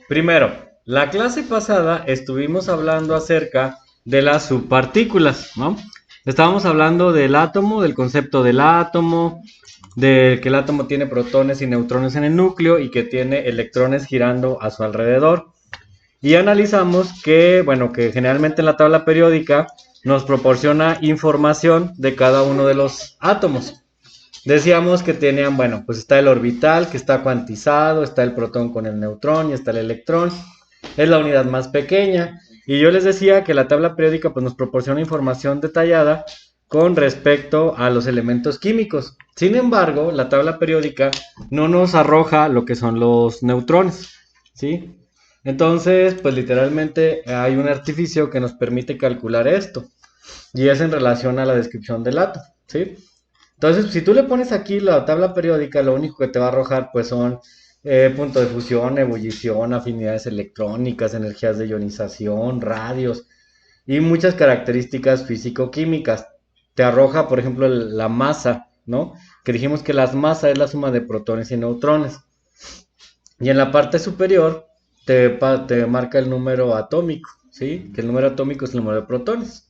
Primero, la clase pasada estuvimos hablando acerca de las subpartículas, ¿no? Estábamos hablando del átomo, del concepto del átomo, de que el átomo tiene protones y neutrones en el núcleo y que tiene electrones girando a su alrededor. Y analizamos que, bueno, que generalmente en la tabla periódica nos proporciona información de cada uno de los átomos. Decíamos que tenían, bueno, pues está el orbital que está cuantizado, está el protón con el neutrón y está el electrón. Es la unidad más pequeña. Y yo les decía que la tabla periódica pues, nos proporciona información detallada con respecto a los elementos químicos. Sin embargo, la tabla periódica no nos arroja lo que son los neutrones, ¿sí? Entonces, pues literalmente hay un artificio que nos permite calcular esto. Y es en relación a la descripción del átomo, ¿sí? Entonces, si tú le pones aquí la tabla periódica, lo único que te va a arrojar pues son punto de fusión, ebullición, afinidades electrónicas, energías de ionización, radios y muchas características físico-químicas. Te arroja, por ejemplo, la masa, ¿no? Que dijimos que la masa es la suma de protones y neutrones. Y en la parte superior te marca el número atómico, ¿sí? Que el número atómico es el número de protones.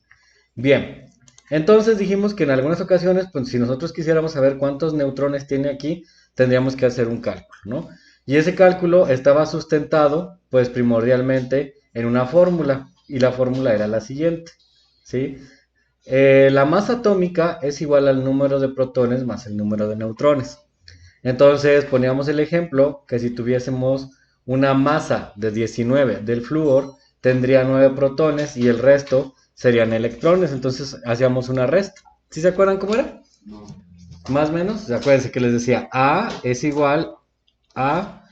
Bien, entonces dijimos que en algunas ocasiones, pues si nosotros quisiéramos saber cuántos neutrones tiene aquí, tendríamos que hacer un cálculo, ¿no? Y ese cálculo estaba sustentado, pues primordialmente en una fórmula, y la fórmula era la siguiente, ¿sí? La masa atómica es igual al número de protones más el número de neutrones. Entonces poníamos el ejemplo que si tuviésemos una masa de 19 del flúor, tendría 9 protones y el resto serían electrones. Entonces hacíamos una resta. ¿Sí se acuerdan cómo era? Más o menos. Acuérdense que les decía A es igual a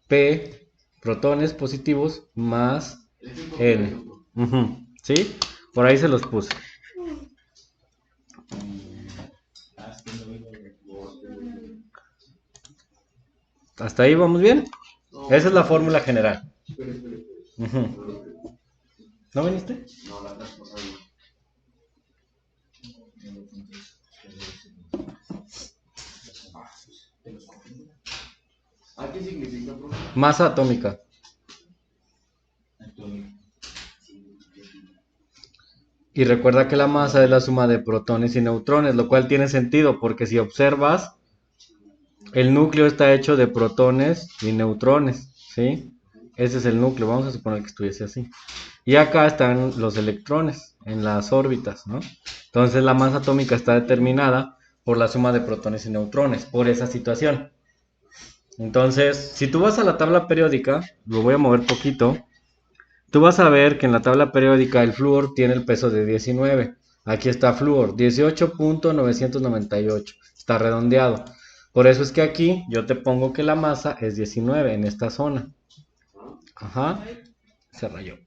P protones positivos más N. Ujú, ¿sí? Por ahí se los puse. ¿Hasta ahí vamos bien? Esa es la fórmula general. Ujú. ¿No viniste? ¿Qué significa, profe? Masa atómica. Y recuerda que la masa es la suma de protones y neutrones, lo cual tiene sentido porque si observas, el núcleo está hecho de protones y neutrones, ¿sí? Ese es el núcleo, vamos a suponer que estuviese así. Y acá están los electrones en las órbitas, ¿no? Entonces la masa atómica está determinada por la suma de protones y neutrones, por esa situación. Entonces, si tú vas a la tabla periódica, lo voy a mover poquito, tú vas a ver que en la tabla periódica el flúor tiene el peso de 19. Aquí está flúor, 18.998. Está redondeado. Por eso es que aquí yo te pongo que la masa es 19 en esta zona. Ajá. Se rayó.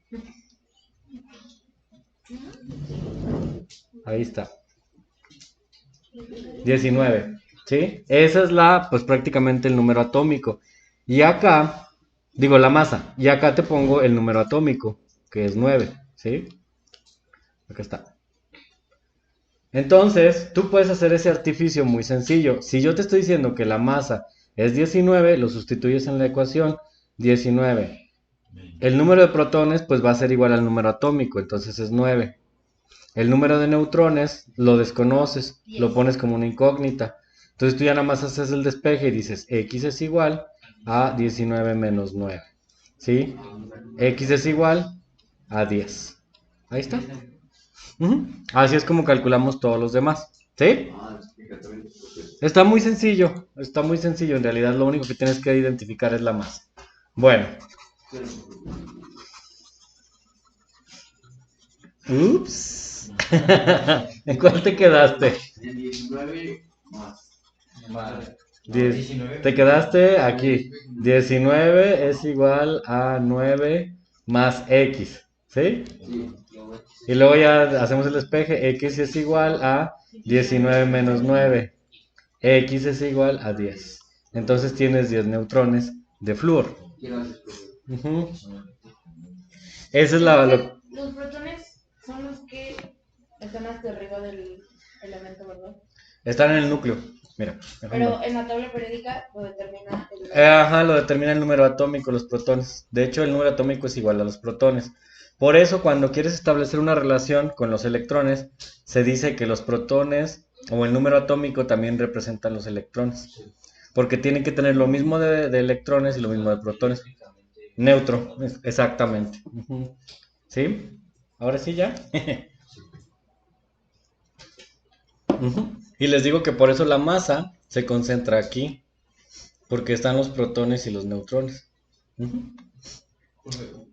Ahí está. 19. ¿Sí? Esa es pues prácticamente el número atómico. Y acá, digo la masa. Y acá te pongo el número atómico, que es 9. ¿Sí? Acá está. Entonces, tú puedes hacer ese artificio muy sencillo. Si yo te estoy diciendo que la masa es 19, lo sustituyes en la ecuación 19. El número de protones pues va a ser igual al número atómico, entonces es 9. El número de neutrones lo desconoces, lo pones como una incógnita. Entonces tú ya nada más haces el despeje y dices x es igual a 19 menos 9. ¿Sí? X es igual a 10. Ahí está. Así es como calculamos todos los demás. ¿Sí? Está muy sencillo. En realidad lo único que tienes que identificar es la masa. Bueno. Ups. ¿En cuál te quedaste? En 19 más. Te quedaste aquí. 19 es igual a 9 más x. ¿Sí? Sí. Y luego ya hacemos el despeje. X es igual a 19 menos 9. X es igual a 10. Entonces tienes 10 neutrones de flúor. Gracias, profe. Ujú. Esa es Entonces, los protones son los que están hasta arriba del elemento, ¿verdad? Están en el núcleo. Mira, Pero en la tabla periódica lo determina el Ajá, lo determina el número atómico, los protones. De hecho, el número atómico es igual a los protones. Por eso, cuando quieres establecer una relación con los electrones, se dice que los protones o el número atómico también representan los electrones. Porque tienen que tener lo mismo de electrones y lo mismo de protones. Neutro, exactamente. Ujú. ¿Sí? Ahora sí ya. Ujú. Y les digo que por eso la masa se concentra aquí, porque están los protones y los neutrones. Ujú.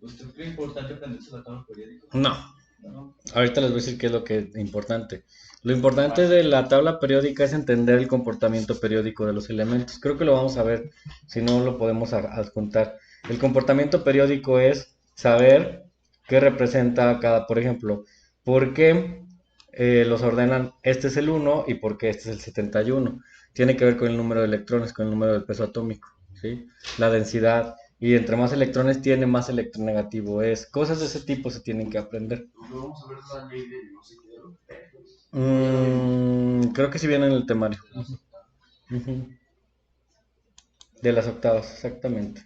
¿Usted cree importante aprenderse la tabla periódica? No, No. ahorita les voy a decir qué es lo que es importante. Lo importante de la tabla periódica es entender el comportamiento periódico de los elementos. Creo que lo vamos a ver, si no lo podemos adjuntar. El comportamiento periódico es saber qué representa cada, por ejemplo, por qué los ordenan, este es el 1 y por qué este es el 71. Tiene que ver con el número de electrones, con el número del peso atómico, ¿sí? La densidad. Y entre más electrones tiene, más electronegativo es. Cosas de ese tipo se tienen que aprender. Vamos a ver la ley de no sé qué de los pesos. Creo que sí viene en el temario. Ujú. De las octavas, exactamente.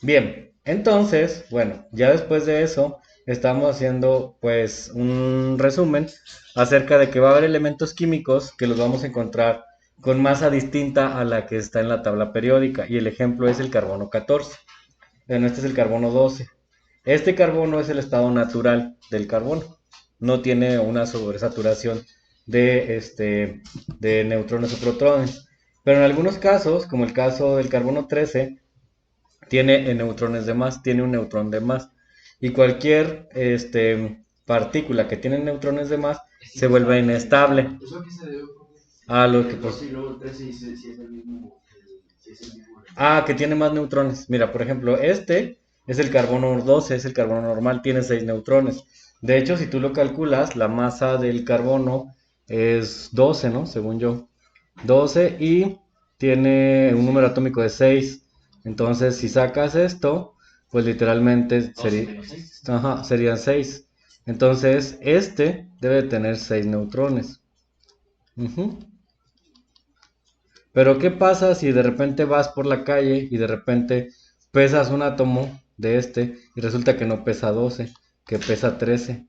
Bien, entonces, bueno, ya después de eso, estamos haciendo pues un resumen acerca de que va a haber elementos químicos que los vamos a encontrar con masa distinta a la que está en la tabla periódica. Y el ejemplo es el carbono 14. Bueno, este es el carbono 12. Este carbono es el estado natural del carbono. No tiene una sobresaturación de neutrones o protones. Pero en algunos casos, como el caso del carbono 13, tiene neutrones de más, tiene un neutrón de más. Y cualquier partícula que tiene neutrones de más se vuelve inestable. ¿Eso a qué se debe, profe? A lo que El pues, 12 y luego el 13 si es el mismo. Si es el mismo. que tiene más neutrones. Mira, por ejemplo, este es el carbono 12, es el carbono normal, tiene 6 neutrones. De hecho, si tú lo calculas, la masa del carbono es 12, ¿no? Según yo. 12 y tiene un número atómico de 6. Entonces, si sacas esto, pues literalmente serían 6. Entonces, este debe tener 6 neutrones. Ujú. Pero ¿qué pasa si de repente vas por la calle y de repente pesas un átomo de este y resulta que no pesa 12, que pesa 13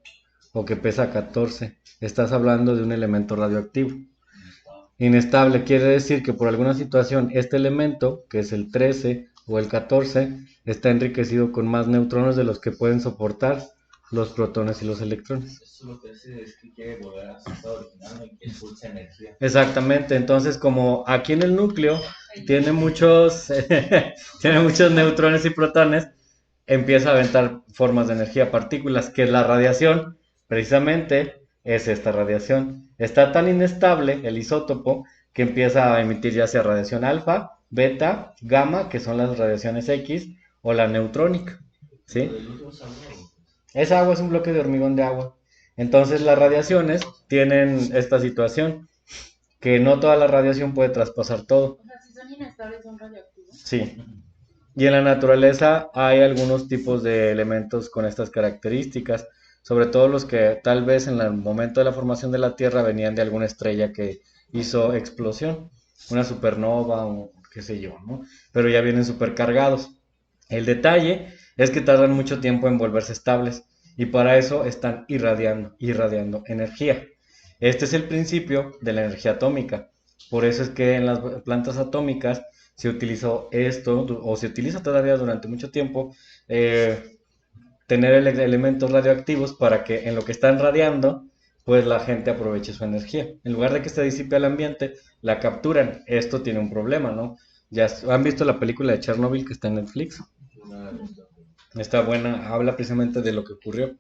o que pesa 14? Estás hablando de un elemento radioactivo. Inestable quiere decir que por alguna situación este elemento, que es el 13 o el 14, está enriquecido con más neutrones de los que pueden soportar los protones y los electrones. Eso lo que hace es que quiere volver a su estado original y que expulsa energía. Exactamente, entonces como aquí en el núcleo tiene muchos, tiene muchos neutrones y protones, empieza a aventar formas de energía, partículas, que es la radiación, precisamente es esta radiación. Está tan inestable el isótopo que empieza a emitir ya sea radiación alfa, beta, gamma, que son las radiaciones X, o la neutrónica, ¿sí? ¿El otro es agua? Esa agua es un bloque de hormigón de agua. Entonces las radiaciones tienen esta situación, que no toda la radiación puede traspasar todo. O sea, si son inestables, son radioactivos. Sí. Y en la naturaleza hay algunos tipos de elementos con estas características, sobre todo los que tal vez en el momento de la formación de la Tierra venían de alguna estrella que hizo explosión, una supernova o qué sé yo, ¿no? Pero ya vienen supercargados. El detalle es que tardan mucho tiempo en volverse estables y para eso están irradiando energía. Este es el principio de la energía atómica. Por eso es que en las plantas atómicas se utilizó esto, o se utiliza todavía durante mucho tiempo, tener elementos radioactivos para que en lo que están radiando, pues la gente aproveche su energía. En lugar de que se disipe al ambiente, la capturan. Esto tiene un problema, ¿no? Ya han visto la película de Chernobyl que está en Netflix. Está buena, habla precisamente de lo que ocurrió.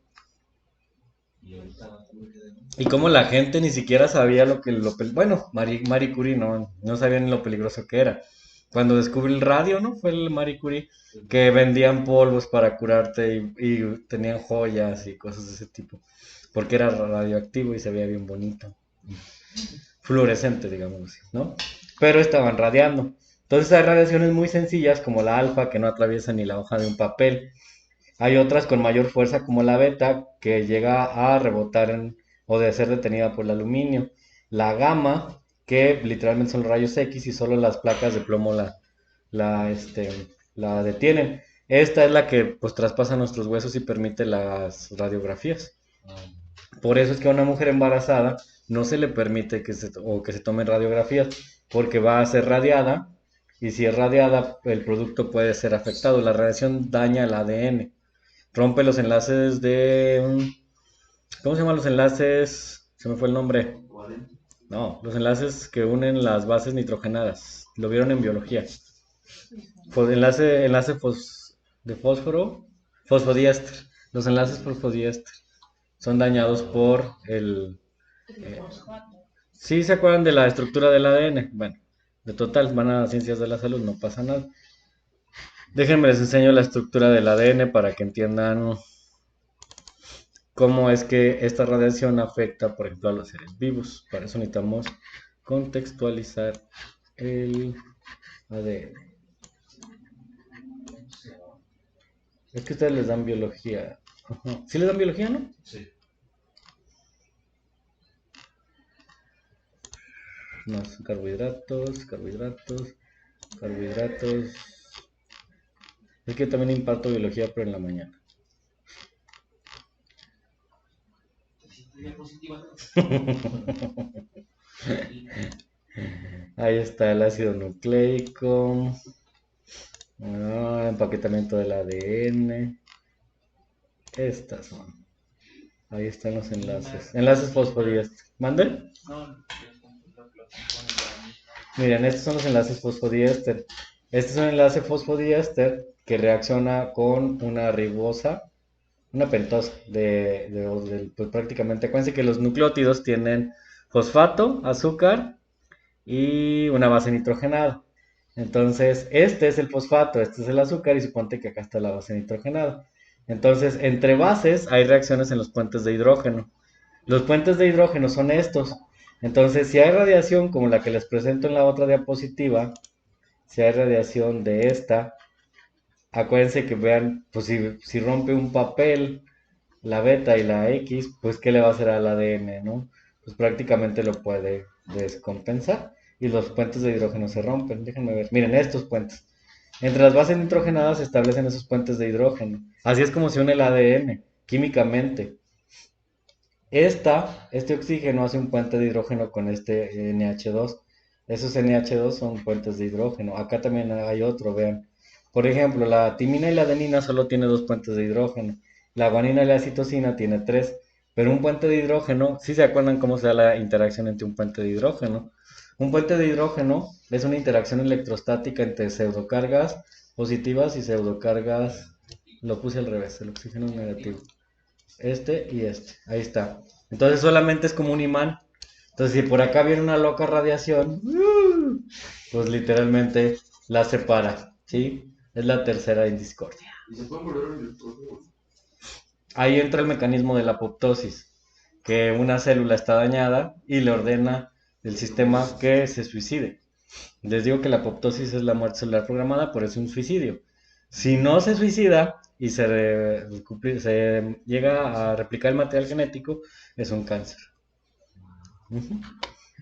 Y cómo la gente ni siquiera sabía bueno, Marie Curie no sabía ni lo peligroso que era. Cuando descubrió el radio, ¿no? Fue el Marie Curie, que vendían polvos para curarte y tenían joyas y cosas de ese tipo. Porque era radioactivo y se veía bien bonito. Fluorescente, digamos así, ¿no? Pero estaban radiando. Entonces hay radiaciones muy sencillas como la alfa, que no atraviesa ni la hoja de un papel. Hay otras con mayor fuerza como la beta, que llega a rebotar o de ser detenida por el aluminio. La gamma que literalmente son los rayos X y solo las placas de plomo la detienen. Esta es la que pues traspasa nuestros huesos y permite las radiografías. Por eso es que a una mujer embarazada no se le permite que se tomen radiografías porque va a ser radiada y si es radiada el producto puede ser afectado. La radiación daña el ADN, rompe los enlaces ¿cómo se llaman los enlaces? Se me fue el nombre. No, los enlaces que unen las bases nitrogenadas. Lo vieron en biología. De fósforo, fosfodiéster. Los enlaces fosfodiéster son dañados por el... ¿Sí se acuerdan de la estructura del ADN? Bueno, de total, van a ciencias de la salud, no pasa nada. Déjenme les enseño la estructura del ADN para que entiendan cómo es que esta radiación afecta, por ejemplo, a los seres vivos. Para eso necesitamos contextualizar el ADN. Es que ustedes les dan biología. Ajá. ¿Sí les dan biología, no? Sí. No, son carbohidratos. Es que también imparto biología, pero en la mañana. Ahí está el ácido nucleico. Empaquetamiento del ADN. Estas son. Ahí están los enlaces. Enlaces fosfodiéster. ¿Mande? Miren, estos son los enlaces fosfodiéster. Este es un enlace fosfodiéster que reacciona con una ribosa, una pentosa pues prácticamente. Acuérdense que los nucleótidos tienen fosfato, azúcar y una base nitrogenada. Entonces, este es el fosfato, este es el azúcar y suponte que acá está la base nitrogenada. Entonces, entre bases hay reacciones en los puentes de hidrógeno. Los puentes de hidrógeno son estos. Entonces, si hay radiación como la que les presento en la otra diapositiva, si hay radiación de esta, acuérdense que vean, pues si rompe un papel, la beta y la X, pues ¿qué le va a hacer al ADN, no? Pues prácticamente lo puede descompensar y los puentes de hidrógeno se rompen. Déjenme ver. Miren, estos puentes. Entre las bases nitrogenadas se establecen esos puentes de hidrógeno. Así es como se une el ADN, químicamente. Este oxígeno hace un puente de hidrógeno con este NH2. Esos NH2 son puentes de hidrógeno. Acá también hay otro, vean. Por ejemplo, la timina y la adenina solo tiene dos puentes de hidrógeno. La guanina y la citosina tiene tres. Pero un puente de hidrógeno, ¿sí se acuerdan cómo se da la interacción entre un puente de hidrógeno? Un puente de hidrógeno es una interacción electrostática entre pseudocargas positivas y pseudocargas, lo puse al revés, el oxígeno es negativo. Este y este, ahí está. Entonces solamente es como un imán. Entonces si por acá viene una loca radiación, pues literalmente la separa, ¿sí? Es la tercera en discordia. ¿Y se pueden volver a electrodo? Ahí entra el mecanismo de la apoptosis, que una célula está dañada y le ordena el sistema que se suicide. Les digo que la apoptosis es la muerte celular programada, por eso es un suicidio. Si no se suicida y se llega a replicar el material genético, es un cáncer. Ujú.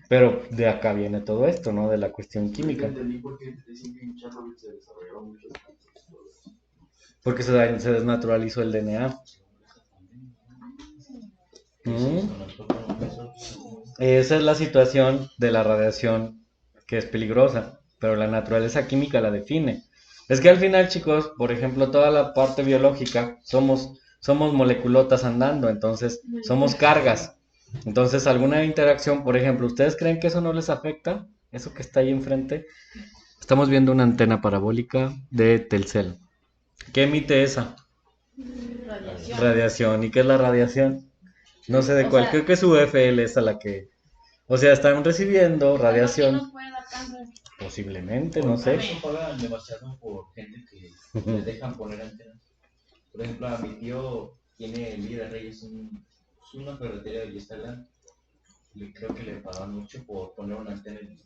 Pero de acá viene todo esto, ¿no? De la cuestión química. Entendí por qué dicen que en Chernobyl se desarrollaron muchos cánceres. Porque se desnaturalizó el DNA. Esa es la situación de la radiación que es peligrosa, pero la naturaleza química la define. Es que al final, chicos, por ejemplo, toda la parte biológica, somos moleculotas andando, entonces somos cargas. Entonces, alguna interacción, por ejemplo, ¿ustedes creen que eso no les afecta? Eso que está ahí enfrente. Estamos viendo una antena parabólica de Telcel. ¿Qué emite esa? Radiación. Radiación. ¿Y qué es la radiación? No sé de O cuál, sea- creo que su UFL es a la que... O sea, están recibiendo ¿Por qué radiación. nos puede dar cáncer? Posiblemente, no sé. No pagan demasiado por gente que les dejan poner antenas. Por ejemplo, a mi tío tiene en Villa de Reyes una ferretería de Instagram. Y creo que le pagan mucho por poner una antena en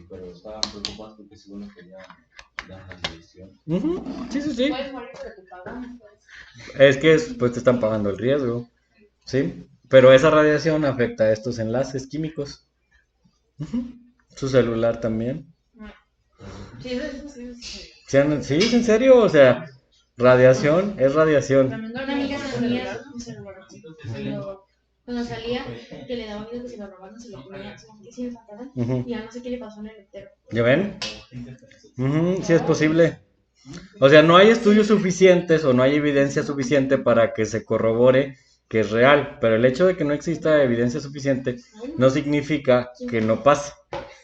pero estaban preocupados porque según querían dar la dirección. Sí, sí, sí. Puedes morir, pero te pagan. Pues. Es que pues te están pagando el riesgo. ¿Sí? Pero esa radiación afecta a estos enlaces químicos. Ujú. Su celular también. Sí, eso sí, sí. Sí, es en serio, o sea, radiación es radiación. También una amiga tenía un celular así, pero cuando salía, que le daba miedo que se lo robaran, se lo ponía, se lo metía sin el pantalón, Ujú. y ya no sé qué le pasó en el entero. ¿Ya ven? Ujú, sí es posible. O sea, no hay estudios suficientes o no hay evidencia suficiente para que se corrobore que es real, pero el hecho de que no exista evidencia suficiente no significa que no pase,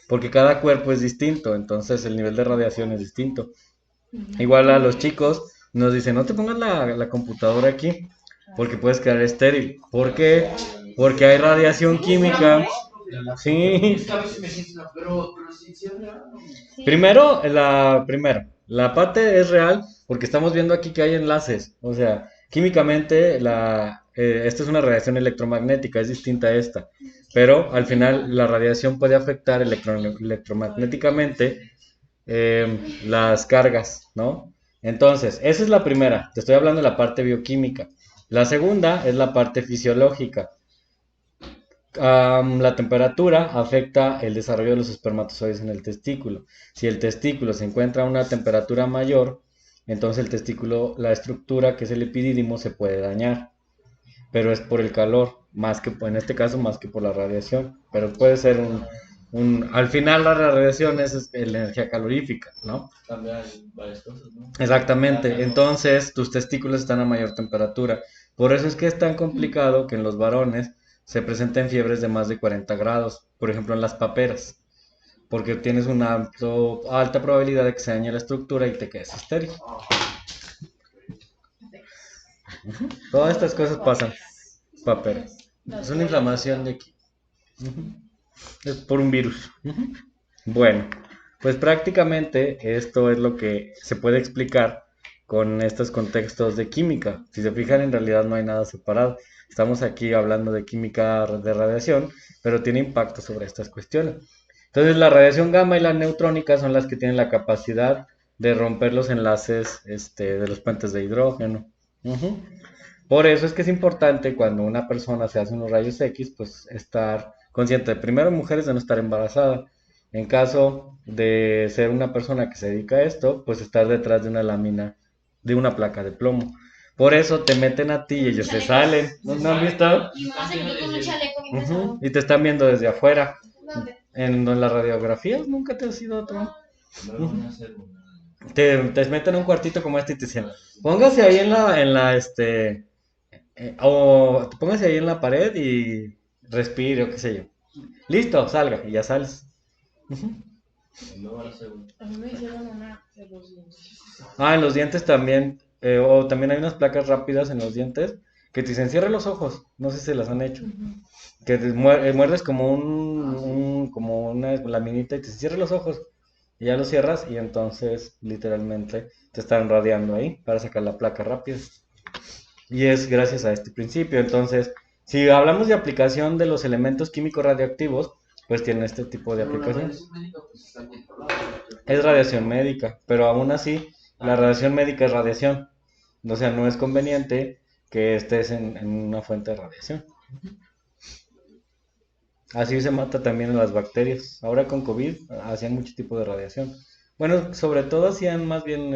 porque cada cuerpo es distinto, entonces el nivel de radiación es distinto. Igual a los chicos nos dicen, no te pongas la computadora aquí, porque puedes quedar estéril. ¿Por qué? Porque hay radiación química. Sí. Es que a veces me siento, pero si es real. Primero, la parte es real porque estamos viendo aquí que hay enlaces. O sea, químicamente esta es una radiación electromagnética, es distinta a esta. Pero al final la radiación puede afectar electromagnéticamente las cargas, ¿no? Entonces, esa es la primera. Te estoy hablando de la parte bioquímica. La segunda es la parte fisiológica. La temperatura afecta el desarrollo de los espermatozoides en el testículo. Si el testículo se encuentra a una temperatura mayor, entonces el testículo, la estructura que es el epidídimo se puede dañar, pero es por el calor, más que en este caso más que por la radiación, pero puede ser al final la radiación es la energía calorífica, ¿no? Cambiar varias cosas, ¿no? Exactamente, entonces tus testículos están a mayor temperatura. Por eso es que es tan complicado que en los varones se presenten fiebres de más de 40 grados, por ejemplo en las paperas, porque tienes una alta probabilidad de que se dañe la estructura y te quedes estéril. Todas estas cosas pasan. Paperas. Es una inflamación de aquí. Es por un virus. Bueno, pues prácticamente esto es lo que se puede explicar con estos contextos de química. Si se fijan, en realidad no hay nada separado. Estamos aquí hablando de química de radiación, pero tiene impacto sobre estas cuestiones. Entonces, la radiación gamma y la neutrónica son las que tienen la capacidad de romper los enlaces de los puentes de hidrógeno. Ujú. Por eso es que es importante cuando una persona se hace unos rayos X, pues estar consciente, primero mujeres, de no estar embarazada. En caso de ser una persona que se dedica a esto, pues estar detrás de una lámina, de una placa de plomo. Por eso te meten a ti y ellos se salen. ¿No han visto? Mi mamá se metió con un chaleco bien Ujú. pesado. Y te están viendo desde afuera. ¿Dónde? En las radiografías nunca te has ido a otro. No van a hacer una. Te meten en un cuartito como este y te dicen, póngase ahí o póngase ahí en la pared y respire o qué sé yo. Listo, salga y ya sales. Ujú. No van a hacer una. A mí me hicieron una de los dientes. En los dientes también, o también hay unas placas rápidas en los dientes que te dicen cierre los ojos, no sé si se las han hecho, que muerdes como como una laminita y te dicen cierre los ojos y ya los cierras y entonces literalmente te están radiando ahí para sacar la placa rápida. Y es gracias a este principio. Entonces, si hablamos de aplicación de los elementos químicos radioactivos, pues tiene este tipo de aplicación. Es radiación médica, pero aún así, la radiación médica es radiación. O sea, no es conveniente que estés en una fuente de radiación. Así se mata también a las bacterias. Ahora con COVID hacían mucho tipo de radiación. Bueno, sobre todo hacían más bien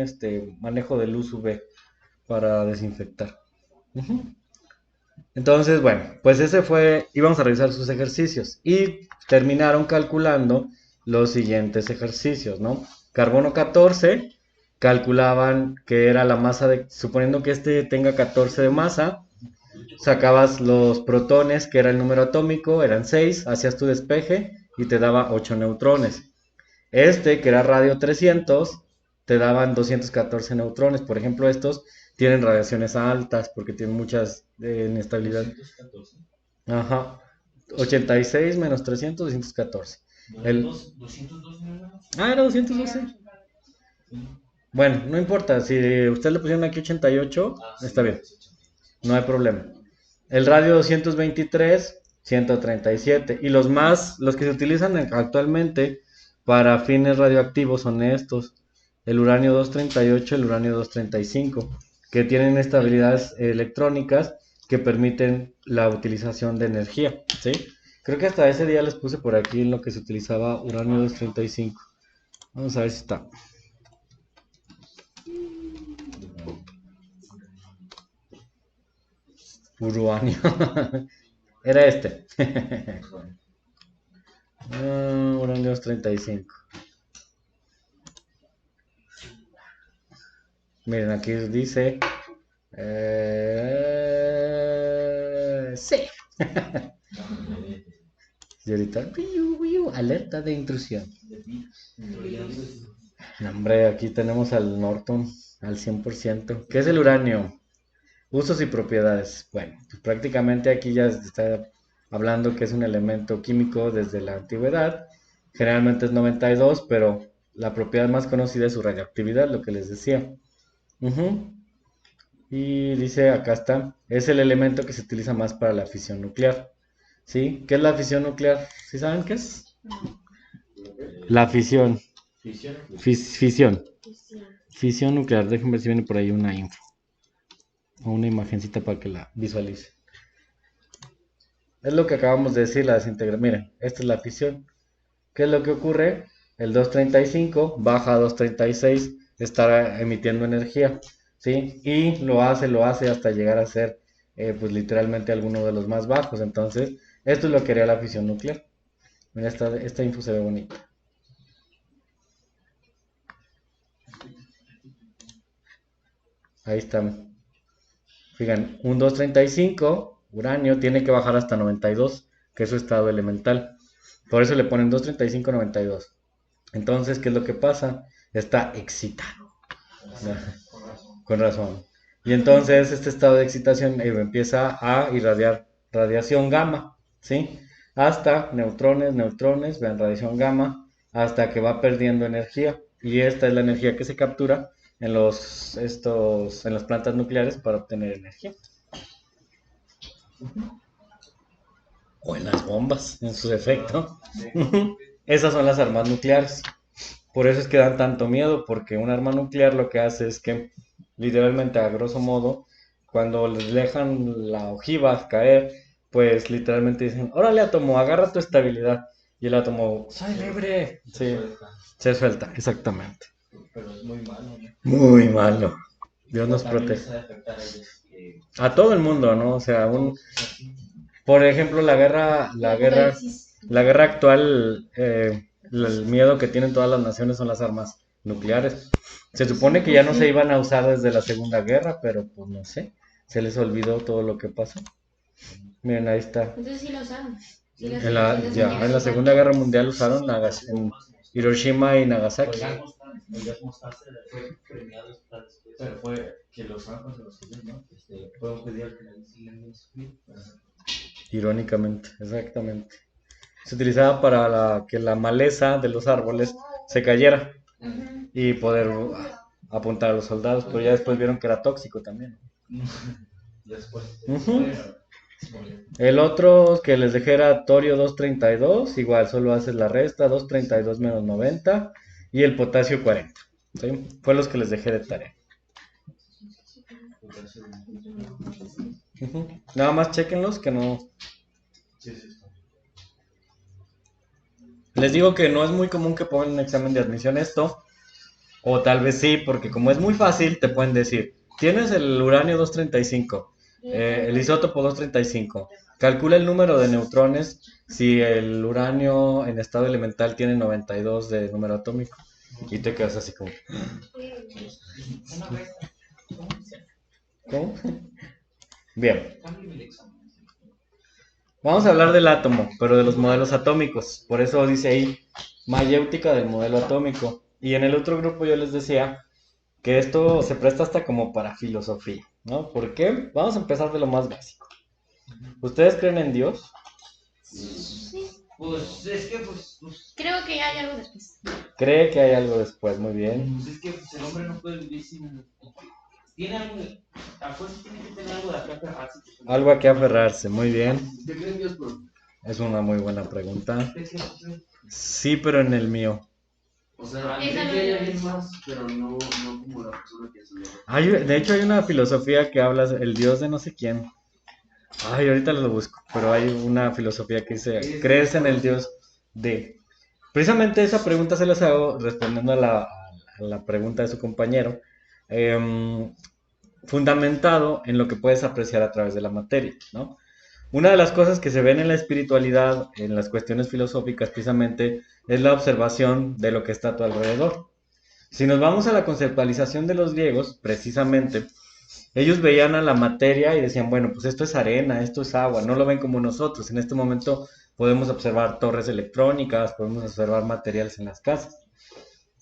manejo de luz UV para desinfectar. Ujú. Entonces, bueno, pues íbamos a revisar sus ejercicios y terminaron calculando los siguientes ejercicios, ¿no? Carbono 14, calculaban que era la masa suponiendo que tenga 14 de masa, sacabas los protones, que era el número atómico, eran 6, hacías tu despeje y te daba 8 neutrones. Que era radio 300, te daban 214 neutrones. Por ejemplo, estos tienen radiaciones altas porque tienen muchas inestabilidad. 214. Ajá. 86 menos 300, 214. El... 202 no. Era 212. Bueno, no importa. Si usted le pusieron aquí 88, está bien. No hay problema. El radio 223, 137. Y los que se utilizan actualmente para fines radioactivos son estos. El uranio 238, el uranio 235, que tienen estabilidades electrónicas que permiten la utilización de energía, ¿sí? Creo que hasta ese día les puse por aquí en lo que se utilizaba uranio 235. Vamos a ver si está. Uranio. Era este. Uranio 235. Miren, aquí dice. Sí. Y ahorita, alerta de intrusión. No, hombre, aquí tenemos al Norton al 100%. ¿Qué es el uranio? Usos y propiedades. Bueno, pues prácticamente aquí ya se está hablando que es un elemento químico desde la antigüedad. Generalmente es 92, pero la propiedad más conocida es su radioactividad, lo que les decía. Ujú. Y dice, acá está, es el elemento que se utiliza más para la fisión nuclear. ¿Sí? ¿Qué es la fisión nuclear? ¿Sí saben qué es? La fisión. Fisión. Fisión. Sí. Fisión nuclear. Déjenme ver si viene por ahí una info. O una imagencita para que la visualice. Es lo que acabamos de decir, la desintegración. Miren, esta es la fisión. ¿Qué es lo que ocurre? El 235 baja a 236, está emitiendo energía, ¿sí? Y lo hace hasta llegar a ser, pues literalmente alguno de los más bajos. Entonces, esto es lo que haría la fisión nuclear. Mira, esta info se ve bonita. Ahí está. Fíjense, un 235, uranio, tiene que bajar hasta 92, que es su estado elemental. Por eso le ponen 235, 92. Entonces, ¿qué es lo que pasa? Está excitado. Con razón. Y entonces este estado de excitación empieza a irradiar radiación gamma, ¿sí? Hasta neutrones, vean radiación gamma, hasta que va perdiendo energía. Y esta es la energía que se captura en en las plantas nucleares para obtener energía. O en las bombas, en su defecto. Esas son las armas nucleares. Por eso es que dan tanto miedo, porque un arma nuclear lo que hace es que, literalmente, a grosso modo, cuando les dejan la ojiva caer, pues literalmente dicen, órale átomo, agarra tu estabilidad. Y el átomo, soy libre. Sí, se suelta, exactamente. Pero es muy malo, ¿no? Muy malo. Dios nos También protege. les ha de afectar a ellos. A todo el mundo, ¿no? O sea, por ejemplo, la guerra actual, el miedo que tienen todas las naciones son las armas nucleares. Se supone que ya no se iban a usar desde la Segunda Guerra, pero pues no sé, se les olvidó todo lo que pasó. Miren, ahí está. Entonces sí lo usaron. Sí, En la Segunda Guerra Mundial usaron en Hiroshima y Nagasaki. Fue premiado hasta después. Pero fue que los francos de los civiles, ¿no? Fue un pedido que le hicieron. Irónicamente, exactamente. Se utilizaba para que la maleza de los árboles se cayera y poder apuntar a los soldados, pero ya después vieron que era tóxico también. Después. Ujú. El otro que les dejé era torio 232, igual solo haces la resta, 232 menos 90, y el potasio 40. ¿Sí? Fue los que les dejé de tarea. Ujú. Nada más chequenlos que no. Les digo que no es muy común que pongan un examen de admisión esto, o tal vez sí, porque como es muy fácil, te pueden decir, tienes el uranio 235, el isótopo 235, calcula el número de neutrones si el uranio en estado elemental tiene 92 de número atómico, y te quedas así como, ¿cómo? Bien. Vamos a hablar del átomo, pero de los modelos atómicos. Por eso dice ahí, mayéutica del modelo atómico. Y en el otro grupo yo les decía que esto se presta hasta como para filosofía, ¿no? ¿Por qué? Vamos a empezar de lo más básico. ¿Ustedes creen en Dios? Sí. Pues es que, Creo que hay algo después. ¿Cree que hay algo después? Muy bien. pues es que el hombre no puede vivir sin. Tiene algo. A fuerza tiene que tener algo de acá aferrarse. Algo a qué aferrarse, muy bien. Yo creo en Dios, pero. Es una muy buena pregunta. Es que, Sí, pero en el mío. o sea, Esa creo no que hay es. alguien más, pero no como la persona que se lo. De hecho, hay una filosofía que habla el Dios de no sé quién. Ay, ahorita lo busco, pero hay una filosofía que dice, ¿crees en el Dios de? Precisamente esa pregunta se las hago respondiendo a la pregunta de su compañero, em, fundamentado en lo que puedes apreciar a través de la materia, ¿no? Una de las cosas que se ven en la espiritualidad, en las cuestiones filosóficas, precisamente, es la observación de lo que está a tu alrededor. Si nos vamos a la conceptualización de los griegos, precisamente, ellos veían a la materia y decían, bueno, pues esto es arena, esto es agua, no lo ven como nosotros. En este momento podemos observar torres electrónicas, podemos observar materiales en las casas.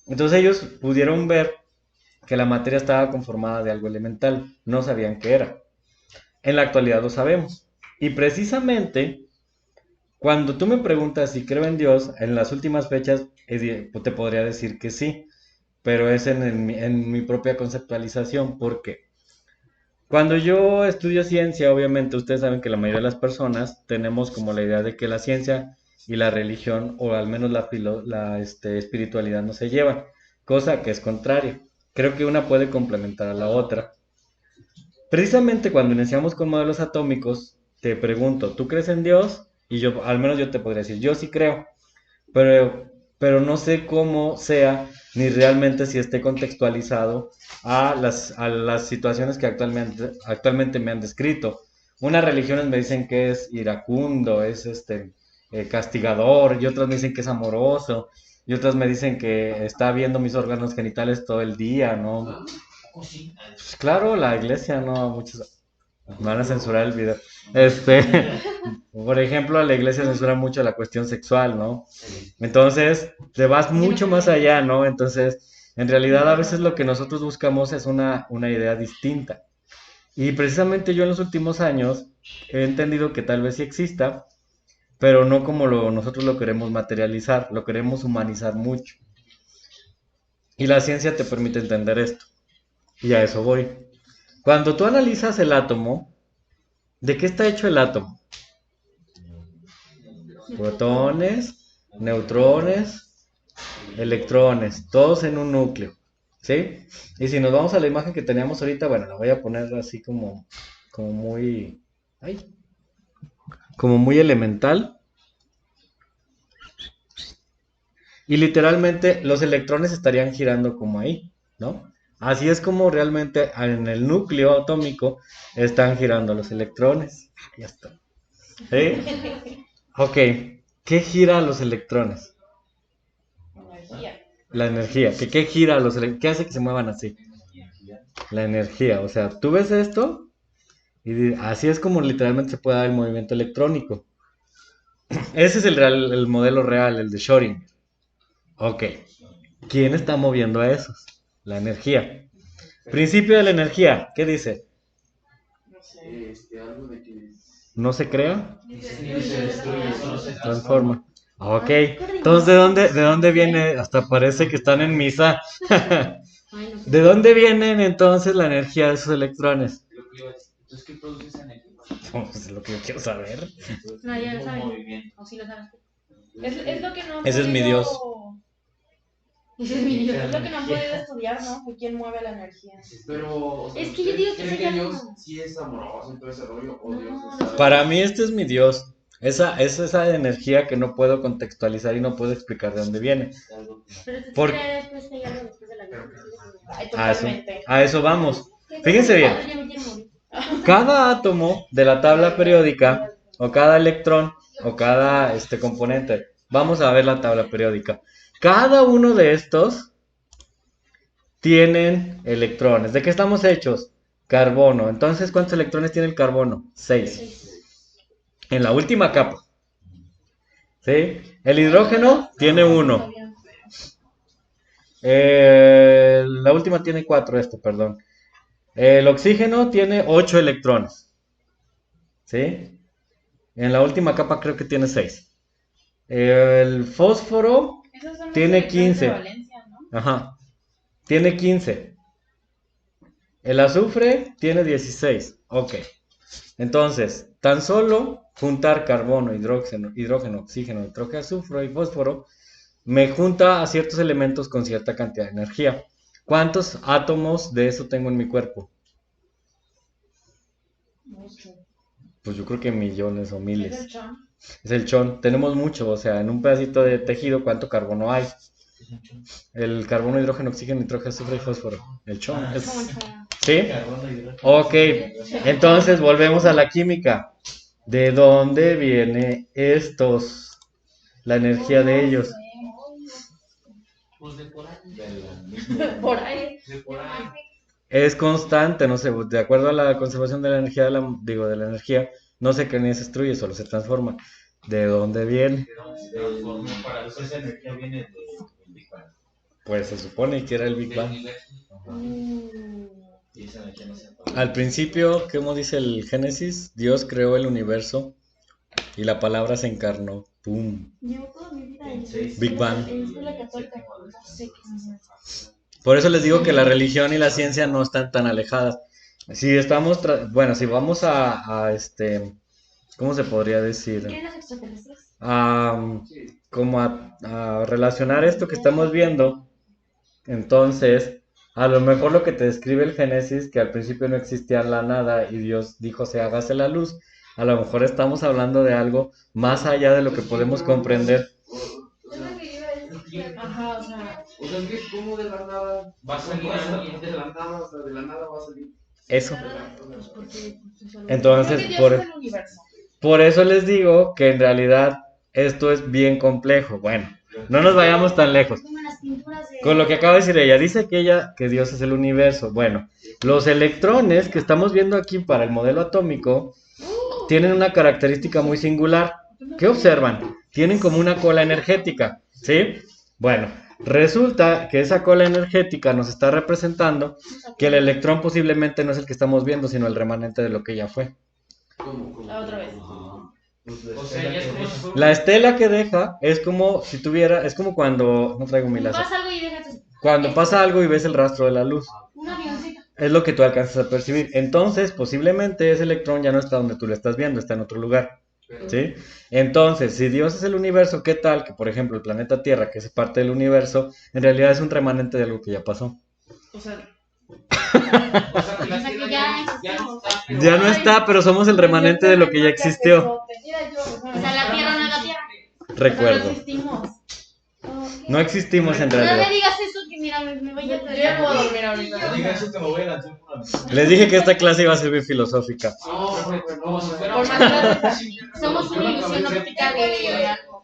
Entonces ellos pudieron ver que la materia estaba conformada de algo elemental, no sabían qué era. En la actualidad lo sabemos. Y precisamente, cuando tú me preguntas si creo en Dios, en las últimas fechas te podría decir que sí, pero es en mi propia conceptualización, porque cuando yo estudio ciencia, obviamente ustedes saben que la mayoría de las personas tenemos como la idea de que la ciencia y la religión, o al menos la espiritualidad, no se llevan, cosa que es contraria. Creo que una puede complementar a la otra. Precisamente cuando iniciamos con modelos atómicos, te pregunto, ¿tú crees en Dios? Y yo, al menos yo te podría decir, yo sí creo, pero no sé cómo sea, ni realmente si esté contextualizado a las situaciones que actualmente me han descrito. Unas religiones me dicen que es iracundo, es castigador, y otras me dicen que es amoroso, y otras me dicen que está viendo mis órganos genitales todo el día, ¿no? ¿O sí? Pues claro, la iglesia, no, muchos me van a censurar el video. Este, por ejemplo, la iglesia censura mucho la cuestión sexual, ¿no? Entonces, te vas mucho más allá, ¿no? Entonces, en realidad a veces lo que nosotros buscamos es una idea distinta. Y precisamente yo en los últimos años he entendido que tal vez sí exista, pero no como nosotros lo queremos materializar, lo queremos humanizar mucho. Y la ciencia te permite entender esto. Y a eso voy. Cuando tú analizas el átomo, ¿de qué está hecho el átomo? Protones, neutrones, electrones, todos en un núcleo, ¿sí? Y si nos vamos a la imagen que teníamos ahorita, bueno, la voy a poner así como muy, ay, como muy elemental. Y literalmente los electrones estarían girando como ahí, ¿no? Así es como realmente en el núcleo atómico están girando los electrones. Ya está. ¿Sí? Ok, ¿qué gira a los electrones? Energía. La energía. ¿Qué gira a los electrones? ¿Qué hace que se muevan así? La energía. O sea, tú ves esto y así es como literalmente se puede dar el movimiento electrónico. Ese es el modelo real, el de Schrödinger. Ok, ¿quién está moviendo a esos? La energía. Principio de la energía, ¿qué dice? No sé. Algo de que ¿No se crea? Se destruye, solo se Transforma. Ok, entonces ¿de dónde viene? Hasta parece que están en misa. Ay, no sé. ¿De dónde vienen entonces la energía de esos electrones? lo que iba a decir. Entonces, ¿qué produce esa energía? Pues es lo que yo quiero saber. No, ya lo Un saben. movimiento. O sí lo sabes. Es lo que no han Ese es mi podido- Dios. Ese es mi Dios. Es lo que no han podido estudiar, ¿no? De quién mueve la energía. Pero, o sea, Es que yo digo que ¿creen eso ya Dios no. sí es amoroso y todo ese rollo? ¿O No, Dios no es sé. algo- Para mí este es mi Dios. Esa energía que no puedo contextualizar y no puedo explicar de dónde viene. Pero tú Por- crees pues, que hay algo después de la vida. Ay, A eso, totalmente. a eso vamos. Fíjense bien. Ya me quiero morir. Cada átomo de la tabla periódica, o cada electrón, o cada componente, vamos a ver la tabla periódica. Cada uno de estos tienen electrones. ¿De qué estamos hechos? Carbono. Entonces, ¿cuántos electrones tiene el carbono? 6. En la última capa. ¿Sí? El hidrógeno tiene 1. La última tiene 4, perdón. El oxígeno tiene 8 electrones. ¿Sí? En la última capa creo que tiene 6. El fósforo Esos son los tiene electrones de 15. valencia, ¿no? Ajá. Tiene 15. El azufre tiene 16. Ok. Entonces, tan solo juntar carbono, hidrógeno, oxígeno, nitrógeno, azufre y fósforo me junta a ciertos elementos con cierta cantidad de energía. ¿Cuántos átomos de eso tengo en mi cuerpo? Mucho. pues yo creo que millones o Es miles. el chon. Es el chon. Tenemos mucho, o sea, en un pedacito de tejido, ¿cuánto carbono hay? El carbono, hidrógeno, oxígeno, nitrógeno, azufre y fósforo. El chon. Ah, Como el Es... chon. ¿Sí? Carbono, hidrógeno. Ok. Entonces volvemos a la química. ¿De dónde viene estos? La energía de ellos. Pues de por ahí. Del mismo- Por ahí. De por ahí. Es constante, no sé, de acuerdo a la conservación de la energía, de la energía, no se crea ni se destruye, solo se transforma. ¿De dónde viene? Se transformó para Pues esa energía viene del Big Bang. Pues se supone que era el Big del Bang. universo. Ajá. Y esa energía no se apaga. Al principio, ¿cómo dice el Génesis? Dios creó el universo y la palabra se encarnó. ¡Pum! Llevo toda mi vida En seis. Big Bang. En escuela católica. No sé qué es eso. Por eso les digo que la religión y la ciencia no están tan alejadas. Si estamos, bueno, si vamos ¿cómo se podría decir? ¿Creen los extraterrestres? Como a relacionar esto que estamos viendo, entonces, a lo mejor lo que te describe el Génesis, que al principio no existía la nada y Dios dijo se hágase la luz, a lo mejor estamos hablando de algo más allá de lo que podemos comprender. Es lo que iba a decir. Ajá, o sea. O sea, es que como de la nada Va a salir alguien. de la nada, o sea, de la nada va a salir. Eso. Pues porque. Pues, Entonces, creo que Dios por- es el universo. Por eso les digo que en realidad esto es bien complejo. Bueno, no nos vayamos tan lejos. Como en las pinturas de. Con lo que acaba de decir ella, dice que Dios es el universo. Bueno, los electrones que estamos viendo aquí para el modelo atómico tienen una característica muy singular. ¿Qué observan? Tienen como una cola energética, ¿sí? Bueno, resulta que esa cola energética nos está representando que el electrón posiblemente no es el que estamos viendo, sino el remanente de lo que ya fue. ¿Cómo? La otra vez. Pues la O sea, estela ya es que como deja. si fuera. La estela que deja es como si tuviera, es como cuando, no traigo mi láser, Pasa algo y dejas cuando pasa algo y ves el rastro de la luz. un avioncito. Es lo que tú alcanzas a percibir. Entonces, posiblemente ese electrón ya no está donde tú lo estás viendo, está en otro lugar. ¿Sí? Entonces, si Dios es el universo, ¿qué tal que, por ejemplo, el planeta Tierra, que es parte del universo, en realidad es un remanente de algo que ya pasó? O sea, O sea, que la O sea, que tierra ya no está. Pero Ya no está, pero somos el remanente de lo que ya existió. o sea, la Tierra no es la Tierra. No Recuerdo. existimos. No existimos en No me realidad. digas eso que mira, me voy a Yo ya puedo dormir No ahorita. digas eso que me voy a lanzar por la Les dije que esta clase iba a ser bien filosófica. Como si fuera. Por más que somos una ilusión óptica de algo.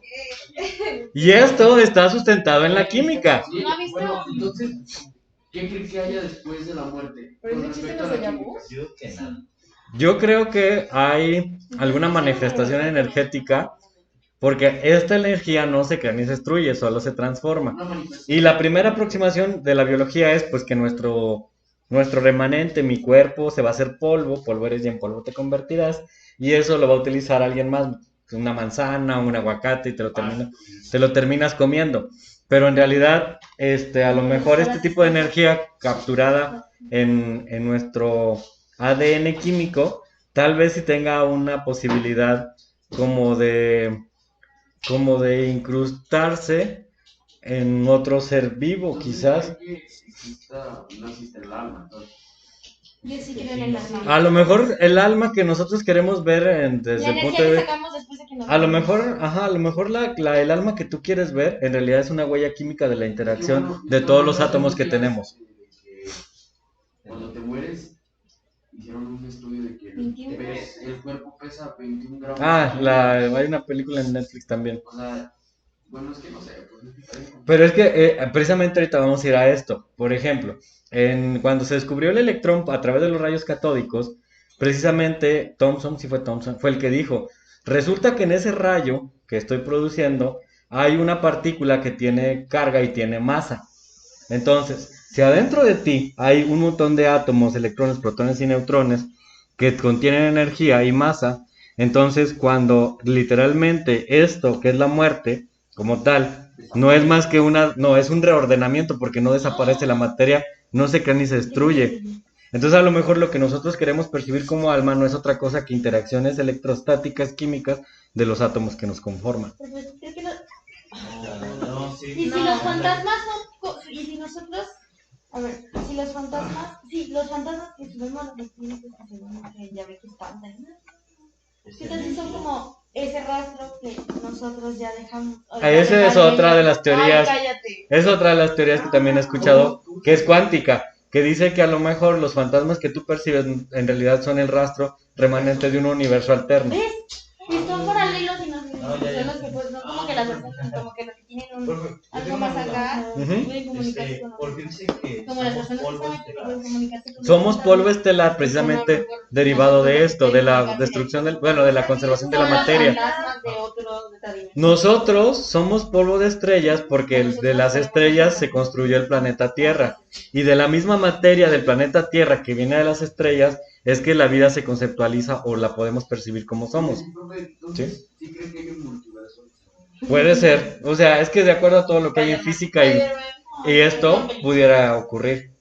Y esto está sustentado en la química. Sí, ¿No ha visto? bueno, entonces, ¿qué crees que haya después de la muerte? Pero Con no existen respecto a los la déjà química. vus. Yo que nada. Yo creo que hay alguna manifestación energética, porque esta energía no se crea ni se destruye, solo se transforma. Una manifestación. Y la primera aproximación de la biología es pues que nuestro remanente, mi cuerpo, se va a hacer polvo, polvo eres y en polvo te convertirás, y eso lo va a utilizar alguien más, una manzana, un aguacate, y te lo terminas comiendo. Pero en realidad, a lo mejor este tipo de energía capturada en nuestro ADN químico, tal vez sí tenga una posibilidad como de incrustarse en otro ser vivo, Entonces, quizás. ¿creen que no existe el alma? Entonces, Yo sí creo en el alma. A lo mejor el alma que nosotros queremos ver desde La el punto energía de que vista... sacamos después de que nos A lo morimos. mejor, ajá, a lo mejor el alma que tú quieres ver en realidad es una huella química de la interacción bueno, de todos los átomos que tenemos. Cuando te mueres, hicieron un estudio de que 21. el cuerpo pesa 21 gramos. Hay una película en Netflix también. O sea, bueno, es que no sé. Pues, es diferente. Pero es que precisamente ahorita vamos a ir a esto. Por ejemplo, cuando se descubrió el electrón a través de los rayos catódicos, precisamente Thomson, sí fue Thomson, fue el que dijo, resulta que en ese rayo que estoy produciendo hay una partícula que tiene carga y tiene masa. Entonces, si adentro de ti hay un montón de átomos, electrones, protones y neutrones que contienen energía y masa, entonces cuando literalmente esto, que es la muerte, como tal, no es más que no, es un reordenamiento porque no desaparece la materia, no se crea ni se destruye. Entonces a lo mejor lo que nosotros queremos percibir como alma no es otra cosa que interacciones electrostáticas químicas de los átomos que nos conforman. Pero pues, creo que No, sí. Y si los fantasmas son. Y si nosotros. A ver, si los fantasmas. Sí, los fantasmas que vemos los espíritus que se ven, que ya ve que espantan. Entonces son como ese rastro que nosotros ya dejamos. Esa es otra de las teorías. Ay, cállate. Es otra de las teorías que también he escuchado, que es cuántica, que dice que a lo mejor los fantasmas que tú percibes en realidad son el rastro remanente de un universo alterno. ¿Ves? Y son paralelos y no No, ya, ya. son los que pues no como que las personas como que los que tienen un Profe, yo algo tengo más una duda. acá Ujú. pueden comunicarse con Porque nosotros. dice que Como las somos personas que polvo saben que estelar. pueden comunicarse con Somos nosotros. polvo estelar precisamente derivado de esto, de la destrucción del, bueno, de la conservación de la Son los materia. fantasmas de otra dimensión. Nosotros somos polvo de estrellas porque de las estrellas se construyó el planeta Tierra. Y de la misma materia del planeta Tierra que viene de las estrellas es que la vida se conceptualiza o la podemos percibir como somos. Profe, entonces, ¿sí creen que hay un multiverso? Puede ser, o sea, es que de acuerdo a todo lo que hay en física y esto pudiera ocurrir.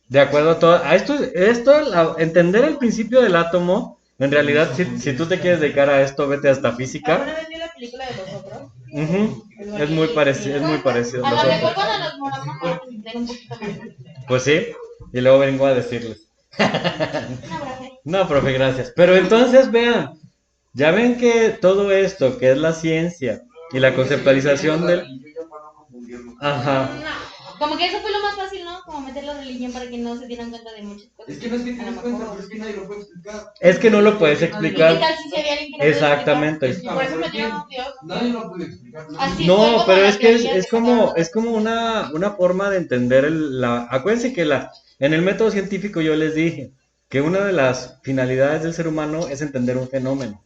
De acuerdo a todo, a entender el principio del átomo, en realidad, si tú te quieres dedicar a esto, vete hasta física. ¿Alguna vez vi la película de los otros? Ujú. Es muy parecido, A lo mejor nosotros. cuando nos moramos vamos a entender un poquito más. Pues sí, y luego vengo a decirles. Un abrazo. No, profe, gracias. Pero entonces vean, ya ven que todo esto, que es la ciencia y la conceptualización del... Y yo ya para no confundirlo. Ajá. Como que eso fue lo más fácil, ¿no? Como meter la religión para que no se dieran cuenta de muchas cosas. Es que no es que te A lo des cuenta, mejor. pero es que nadie lo puede explicar. Es que no lo puedes ¿Y explicar. qué tal si había alguien que lo puede Exactamente. explicar? Por eso metieron a un Dios. Nadie lo puede explicar. Así fue No, como pero la es que teoría es como una forma de entender acuérdense que en el método científico yo les dije que una de las finalidades del ser humano es entender un fenómeno.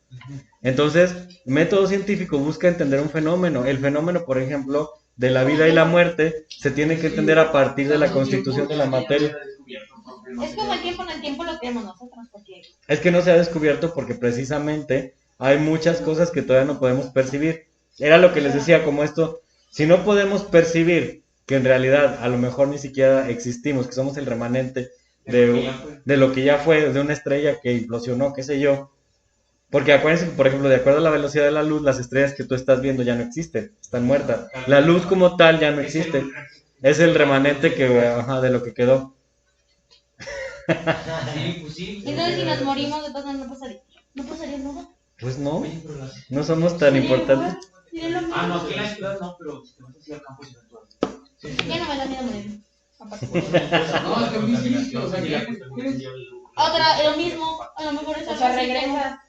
Entonces, el método científico busca entender un fenómeno. El fenómeno, por ejemplo, de la vida y la muerte se tiene que entender a partir de la constitución de la materia. Es como el tiempo, en el tiempo lo creemos nosotros, porque Es que no se ha descubierto porque precisamente hay muchas cosas que todavía no podemos percibir. Era lo que les decía, como esto, si no podemos percibir que en realidad a lo mejor ni siquiera existimos, que somos el remanente de lo que ya fue, de una estrella que implosionó, qué sé yo. Porque acuérdense, por ejemplo, de acuerdo a la velocidad de la luz, las estrellas que tú estás viendo ya no existen, están muertas. La luz como tal ya no existe. Es el remanente de lo que quedó. Sí, pues sí. entonces si nos morimos de todas maneras no pasaría nada. Pues no, Oye, pero las- no somos tan importantes. Sería lo mismo. Ah, no, aquí en la ciudad no, pero si te vas así al campo y eventual. Ya no me da miedo morir. Aparte. No, es que a mí sí, o sea, que Otra, lo mismo, a lo mejor es O sea, algo así regresa.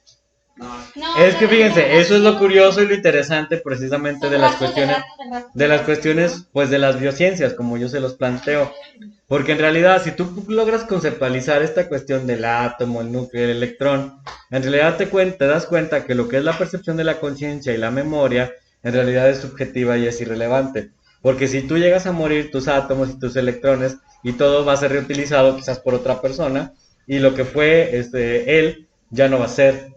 No, Es que no, fíjense, eso es lo no. curioso y lo interesante precisamente Son de las rasgos, cuestiones, rasgos. de las cuestiones, pues de las biociencias, como yo se los planteo. Porque en realidad, si tú logras conceptualizar esta cuestión del átomo, el núcleo, el electrón, en realidad te das cuenta que lo que es la percepción de la conciencia y la memoria, en realidad es subjetiva y es irrelevante. Porque si tú llegas a morir, tus átomos y tus electrones, y todo va a ser reutilizado quizás por otra persona, y lo que fue él ya no va a ser,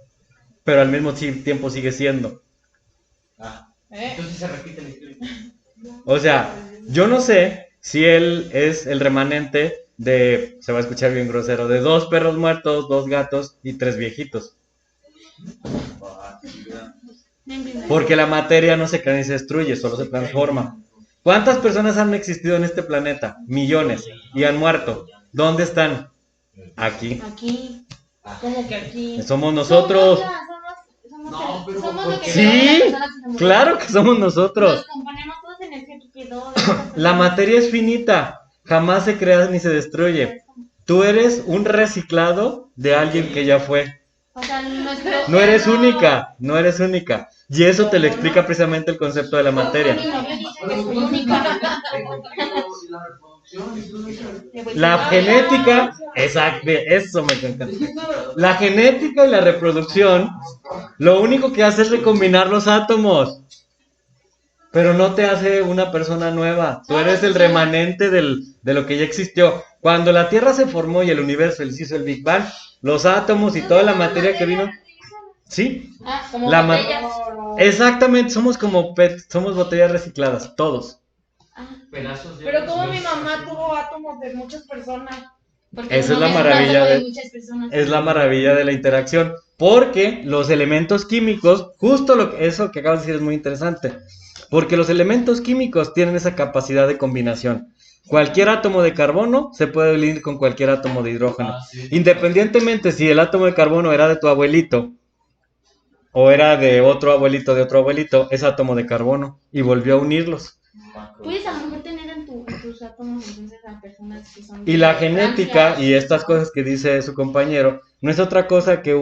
pero al mismo tiempo sigue siendo. Ah, ¿Eh? entonces se repite la historia. O sea, yo no sé si él es el remanente se va a escuchar bien grosero, de 2 perros muertos, 2 gatos y 3 viejitos. Porque la materia no se crea ni se destruye, solo se transforma. ¿Cuántas personas han existido en este planeta? Millones. Y han muerto. ¿Dónde están? Aquí. Aquí. Como que aquí. Somos nosotros. No, pero somos lo que Sí, quedó de las personas que se murieron. Claro que somos nosotros. Nos componemos todos en el que quedó de esas personas. La materia es finita. Jamás se crea ni se destruye. Tú eres un reciclado de alguien que ya fue. O sea, No eres única, no eres única. Y eso te lo explica precisamente el concepto de la materia. Mi novio dice que soy única. la reproducción y todo eso. La genética, exacto, eso me encanta. La genética y la reproducción, lo único que hace es recombinar los átomos. Pero no te hace una persona nueva. Tú eres el remanente de lo que ya existió. Cuando la Tierra se formó y el universo se hizo el Big Bang, los átomos y toda la materia que vino. Sí, Ah, como La botellas. exactamente, somos como somos botellas recicladas, todos. Pedazos de. Pero como mi mamá tuvo átomos de muchas personas. Porque Esa es no la es un maravilla átomo de- muchas personas. Es la maravilla de la interacción, porque los elementos químicos, justo eso que acabas de decir es muy interesante, porque los elementos químicos tienen esa capacidad de combinación. Cualquier átomo de carbono se puede unir con cualquier átomo de hidrógeno. Ah, sí. Independientemente si el átomo de carbono era de tu abuelito o era de otro abuelito, es átomo de carbono y volvió a unirlos. Puedes a lo mejor tener en tus átomos entonces a personas que son Y la de genética Francia. y estas cosas que dice su compañero no es otra cosa que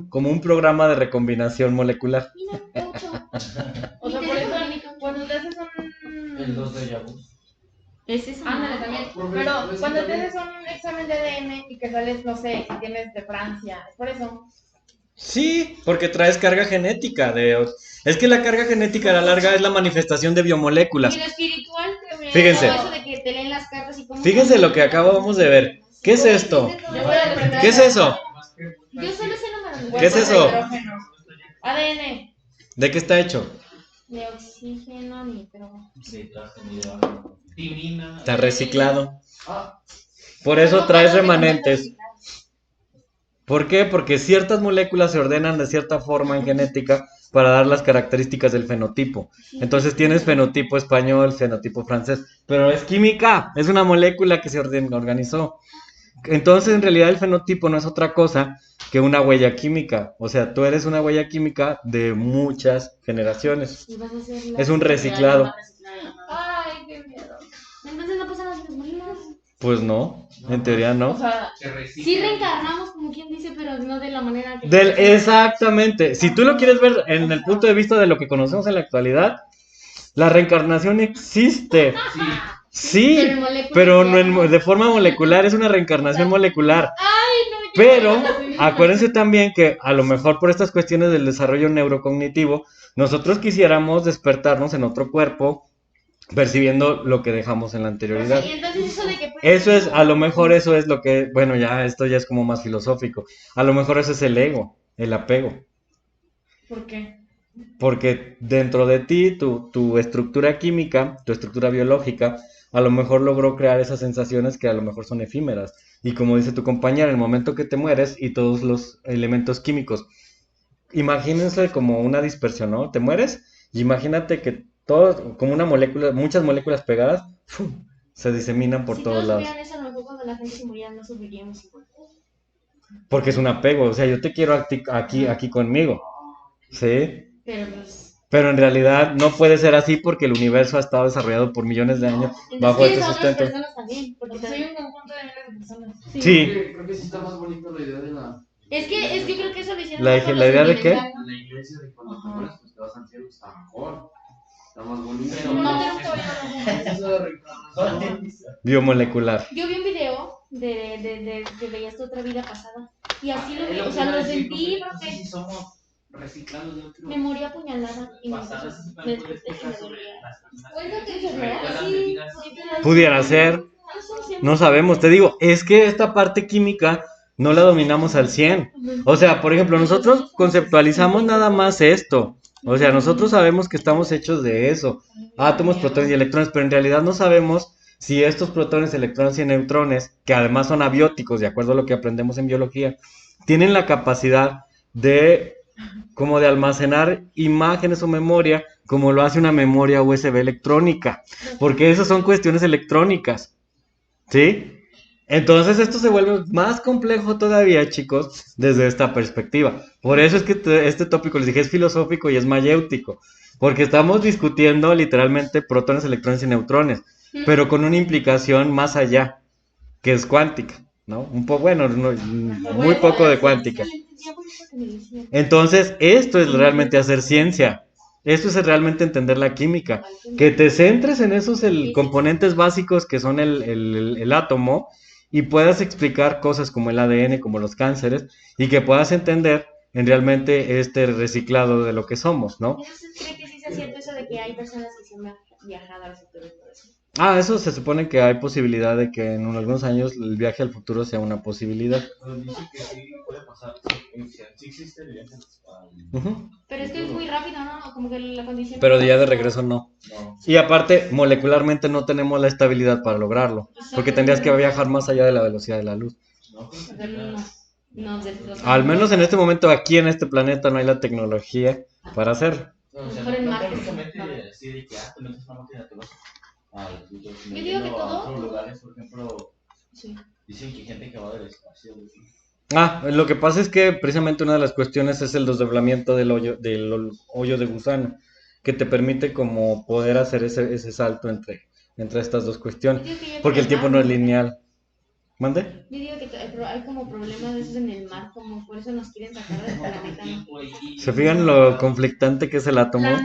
como un programa de recombinación molecular. Mira, 8. O sea, por eso, cuando te haces El un... 2 de Yahoo. Es eso. Ándale, también. Pero cuando te haces un examen de ADN y que sales, no sé, si tienes de Francia, es por eso. Sí, porque traes carga genética. Es que la carga genética a la larga es la manifestación de biomoléculas. Y lo espiritual, Fíjense. todo eso de que te leen las cartas y cómo. Fíjense lo que acabamos de ver. ¿Qué es esto? Yo voy a aprender. ¿Qué es eso? Yo solo sé números. ¿Qué es eso? ADN. ¿De qué está hecho? De oxígeno, nitrógeno. Timina. Está reciclado. Ah, Por eso traes remanentes. ¿Por qué? Porque ciertas moléculas se ordenan de cierta forma en genética para dar las características del fenotipo. Entonces tienes fenotipo español, fenotipo francés, pero es química, es una molécula que se organizó. Entonces en realidad el fenotipo no es otra cosa que una huella química. O sea, tú eres una huella química de muchas generaciones. Y vas a hacer la- Es un reciclado. Ay, qué miedo. Entonces no pasa nada si nos morimos. Pues no, en teoría O no. sea, Se recicla. Sí reencarnamos, como quien dice, pero no de la manera que... Exactamente. Si tú lo quieres ver en el punto de vista de lo que conocemos en la actualidad, la reencarnación existe. Sí, Pero en moléculas pero ya no de forma molecular, es una reencarnación molecular. No, Pero acuérdense también que a lo mejor por estas cuestiones del desarrollo neurocognitivo, nosotros quisiéramos despertarnos en otro cuerpo, percibiendo lo que dejamos en la anterioridad. Y entonces eso de que... Eso es, a lo mejor eso es lo que, bueno, ya esto ya es como más filosófico. A lo mejor eso es el ego, el apego. ¿por qué? Porque dentro de ti, tu estructura química, tu estructura biológica, a lo mejor logró crear esas sensaciones que a lo mejor son efímeras. Y como dice tu compañera, en el momento que te mueres y todos los elementos químicos, imagínense como una dispersión, ¿no? Te mueres y imagínate que todo, como una molécula, muchas moléculas pegadas, ¡fum!, se diseminan por si todos todos lados. supieran eso, a lo mejor cuando la gente se muriera no sufriríamos igual. Porque es un apego, o sea, yo te quiero aquí conmigo, ¿sí? Pero pues... Pero en realidad no puede ser así porque el universo ha estado desarrollado por millones de años bajo Entonces este quieres a otras sustento. personas también, porque Porque soy también... un conjunto de miles de personas. Sí, creo que sí está más bonito la idea de la... Es que creo que eso lo hicieron La- más por la lo idea de qué? sentimental, La iglesia de cuando te mueres, pues te vas al cielo, está mejor. Está más bonito. Pero No tenemos todavía Eso de reencarnación. biomolecular. Yo vi un video de que veías tu otra vida pasada. Y así lo Es vi, que o sea, iba a lo decir, sentí no sé porque si somos reciclados de otro. me morí apuñalada y me Pasadas, si me me puedes desperté y explicar me sobre dolía. las personas Cuéntate, que ¿verdad? recuerdan Sí, de vidas. Pudiera ser, no sabemos, te digo, es que esta parte química no la dominamos al 100. O sea, por ejemplo, nosotros conceptualizamos nada más esto. O sea, nosotros sabemos que estamos hechos de eso, átomos, protones y electrones, pero en realidad no sabemos si estos protones, electrones y neutrones, que además son abióticos, de acuerdo a lo que aprendemos en biología, tienen la capacidad de como de almacenar imágenes o memoria, como lo hace una memoria USB electrónica, porque esas son cuestiones electrónicas, ¿sí? Entonces esto se vuelve más complejo todavía, chicos, desde esta perspectiva. Por eso es que este tópico, les dije, es filosófico y es mayéutico, porque estamos discutiendo literalmente protones, electrones y neutrones, pero con una implicación más allá, que es cuántica, ¿no? Un poco, bueno, muy poco de cuántica. Entonces, esto es realmente hacer ciencia. Esto es realmente entender la química. Que te centres en esos componentes básicos que son el átomo y puedas explicar cosas como el ADN, como los cánceres, y que puedas entender en realmente este reciclado de lo que somos, ¿no? ¿Usted cree que sí sea cierto eso de que hay personas que se han viajado al futuro y todo eso? Ah, eso se supone que hay posibilidad de que en algunos años el viaje al futuro sea una posibilidad. Pero dice que sí puede pasar. Sí existe el viaje al... Ujú. Pero es que es muy rápido, ¿no? Como que la condición... Pero ya de regreso no. No. Y aparte, molecularmente no tenemos la estabilidad para lograrlo, porque tendrías que viajar más allá de la velocidad de la luz. No, creo que No, no, Al menos en este momento aquí en este planeta no hay la tecnología para hacerlo. no, o sea, Mejor en no Marte. técnicamente así de que te metes una máquina, te vas al futuro. sino Yo digo que yendo a todo- otros lugares, por ejemplo, Sí. dicen que hay gente que va del espacio. Lo que pasa es que precisamente una de las cuestiones es el desdoblamiento del hoyo de gusano, que te permite como poder hacer ese salto entre estas dos Yo cuestiones, digo que ya porque el tiene tiempo mar, no es ¿no? lineal. ¿Mande? Yo digo que hay como problemas de esos en el mar, como por eso nos quieren sacar del planeta, ¿no? ¿Se fijan lo conflictante que es el átomo? La